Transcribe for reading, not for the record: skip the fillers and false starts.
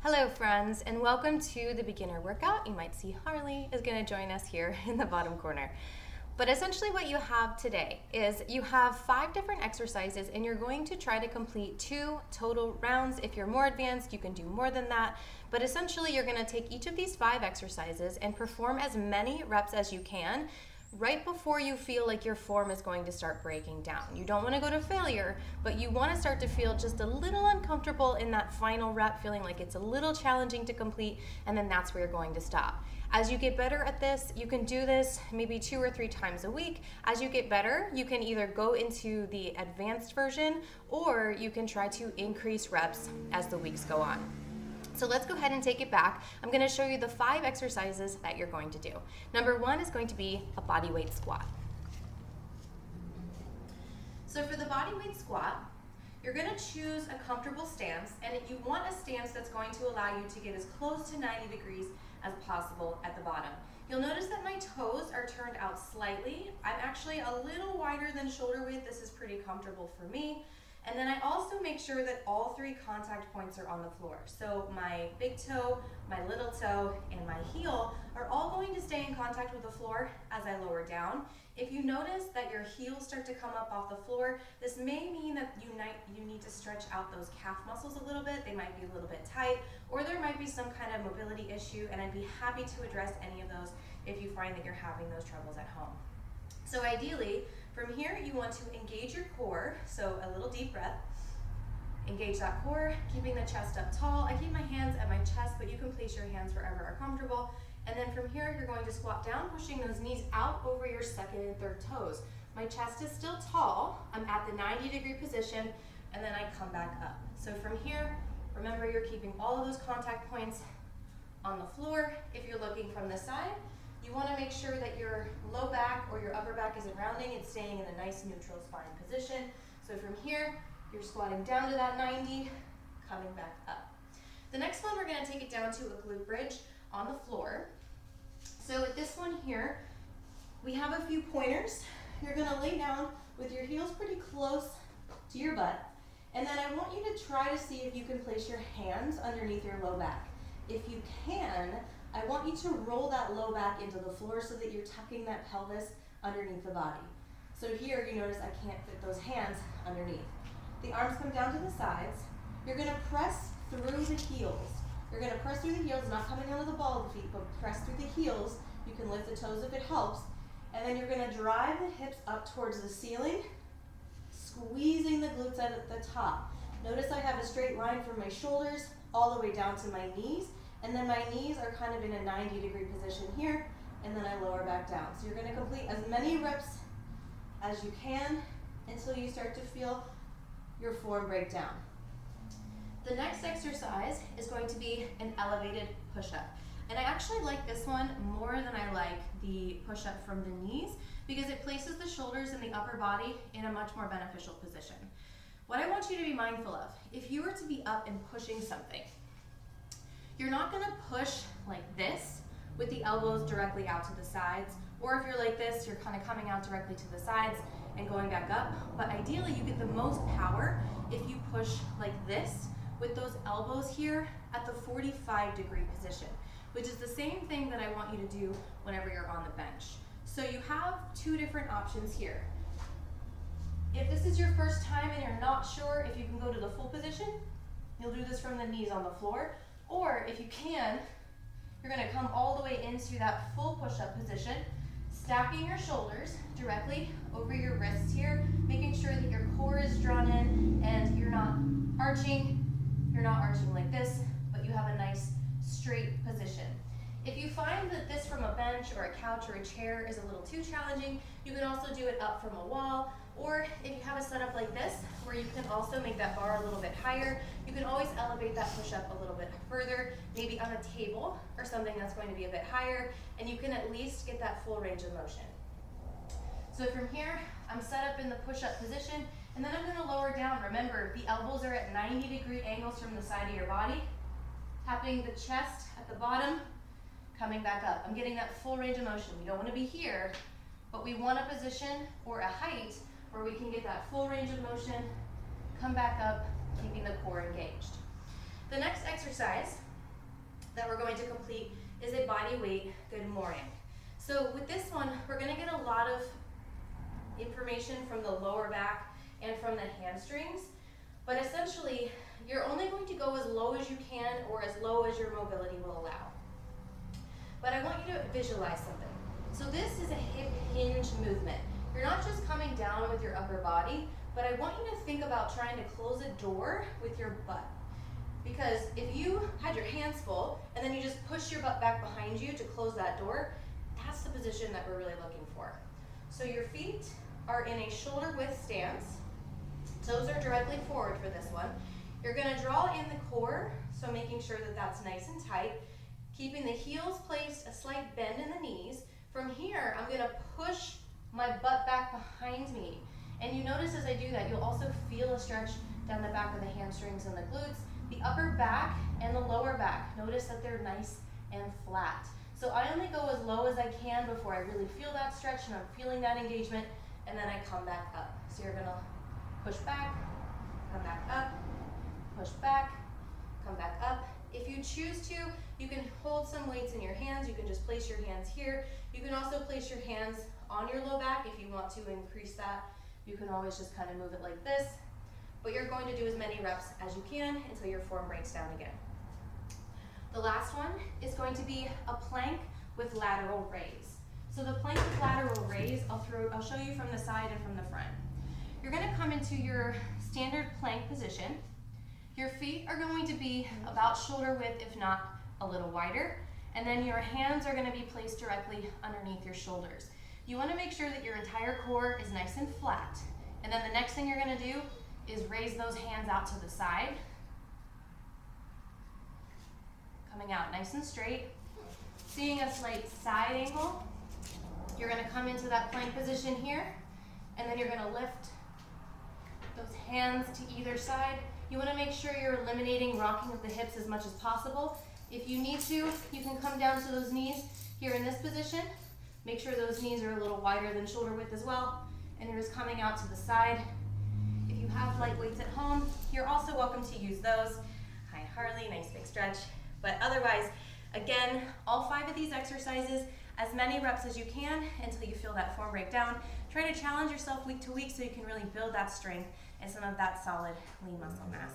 Hello friends, and welcome to the beginner workout. You might see Harley is going to join us here in the bottom corner. But essentially what you have today is you have 5 different exercises and you're going to try to complete 2 total rounds. If you're more advanced, you can do more than that. But essentially you're going to take each of these 5 exercises and perform as many reps as you can right before you feel like your form is going to start breaking down. You don't want to go to failure, but you want to start to feel just a little uncomfortable in that final rep, feeling like it's a little challenging to complete, and then that's where you're going to stop. As you get better at this, you can do this maybe 2 or 3 times a week. As you get better, you can either go into the advanced version or you can try to increase reps as the weeks go on. So let's go ahead and take it back. I'm going to show you the 5 exercises that you're going to do. Number 1 is going to be a body weight squat. So for the body weight squat, you're going to choose a comfortable stance, and you want a stance that's going to allow you to get as close to 90 degrees as possible at the bottom. You'll notice that my toes are turned out slightly. I'm actually a little wider than shoulder width. This is pretty comfortable for me. And then I also make sure that all 3 contact points are on the floor. So my big toe, my little toe, and my heel are all going to stay in contact with the floor as I lower down. If you notice that your heels start to come up off the floor, this may mean that you need to stretch out those calf muscles a little bit. They might be a little bit tight, or there might be some kind of mobility issue, and I'd be happy to address any of those if you find that you're having those troubles at home. So ideally, from here, you want to engage your core, so a little deep breath. Engage that core, keeping the chest up tall. I keep my hands at my chest, but you can place your hands wherever are comfortable. And then from here, you're going to squat down, pushing those knees out over your 2nd and 3rd toes. My chest is still tall. I'm at the 90-degree position, and then I come back up. So from here, remember you're keeping all of those contact points on the floor. If you're looking from the side, you want to make sure that your low back or your upper back isn't rounding. It's staying in a nice neutral spine position. So from here, you're squatting down to that 90, coming back up. The next one, we're going to take it down to a glute bridge on the floor. So with this one here, we have a few pointers. You're going to lay down with your heels pretty close to your butt. And then I want you to try to see if you can place your hands underneath your low back. If you can, I want you to roll that low back into the floor so that you're tucking that pelvis underneath the body. So here you notice I can't fit those hands underneath. The arms come down to the sides. You're going to press through the heels. You're going to press through the heels, not coming onto the ball of the feet, but press through the heels. You can lift the toes if it helps. And then you're going to drive the hips up towards the ceiling, squeezing the glutes out at the top. Notice I have a straight line from my shoulders all the way down to my knees. And then my knees are kind of in a 90-degree position here, and then I lower back down. So you're going to complete as many reps as you can until you start to feel your form break down. The next exercise is going to be an elevated push-up. And I actually like this one more than I like the push-up from the knees because it places the shoulders and the upper body in a much more beneficial position. What I want you to be mindful of, if you were to be up and pushing something, you're not going to push like this with the elbows directly out to the sides, or if you're like this, you're kind of coming out directly to the sides and going back up. But ideally, you get the most power if you push like this with those elbows here at the 45-degree position, which is the same thing that I want you to do whenever you're on the bench. So you have 2 different options here. If this is your first time and you're not sure if you can go to the full position, you'll do this from the knees on the floor. Or if you can, you're going to come all the way into that full push-up position, stacking your shoulders directly over your wrists here, making sure that your core is drawn in and you're not arching like this, but you have a nice straight position. If you find that this from a bench or a couch or a chair is a little too challenging, you can also do it up from a wall, or if you have a setup like this, where you can also make that bar a little bit higher, you can always elevate that push-up a little bit further, maybe on a table or something that's going to be a bit higher, and you can at least get that full range of motion. So from here, I'm set up in the push-up position, and then I'm going to lower down. Remember, the elbows are at 90-degree angles from the side of your body, tapping the chest at the bottom, coming back up. I'm getting that full range of motion. We don't want to be here, but we want a position or a height where we can get that full range of motion, come back up, keeping the core engaged. The next exercise that we're going to complete is a body weight good morning. So with this one, we're gonna get a lot of information from the lower back and from the hamstrings, but essentially, you're only going to go as low as you can or as low as your mobility will allow. But I want you to visualize something. So this is a hip hinge movement. You're not just coming down with your upper body, but I want you to think about trying to close a door with your butt. Because if you had your hands full and then you just push your butt back behind you to close that door, that's the position that we're really looking for. So your feet are in a shoulder width stance. Toes are directly forward for this one. You're going to draw in the core, so making sure that that's nice and tight. Keeping the heels placed, a slight bend in the knees. From here, I'm going to push my butt back behind me. And you notice as I do that, you'll also feel a stretch down the back of the hamstrings and the glutes. The upper back and the lower back, notice that they're nice and flat. So I only go as low as I can before I really feel that stretch and I'm feeling that engagement, and then I come back up. So you're gonna push back, come back up, push back, come back up. If you choose to, you can hold some weights in your hands. You can just place your hands here. You can also place your hands on your low back if you want to increase that. You can always just kind of move it like this, but you're going to do as many reps as you can until your form breaks down again. The last one is going to be a plank with lateral raise. So the plank with lateral raise, I'll show you from the side and from the front. You're going to come into your standard plank position. Your feet are going to be about shoulder width, if not a little wider, and then your hands are going to be placed directly underneath your shoulders. You want to make sure that your entire core is nice and flat. And then the next thing you're going to do is raise those hands out to the side. Coming out nice and straight. Seeing a slight side angle. You're going to come into that plank position here, and then you're going to lift those hands to either side. You want to make sure you're eliminating rocking of the hips as much as possible. If you need to, you can come down to those knees here in this position. Make sure those knees are a little wider than shoulder width as well, and you're just coming out to the side. If you have light weights at home, you're also welcome to use those. Hi Harley, nice big stretch. But otherwise, again, all 5 of these exercises, as many reps as you can until you feel that form break down. Try to challenge yourself week to week so you can really build that strength and some of that solid lean muscle mass.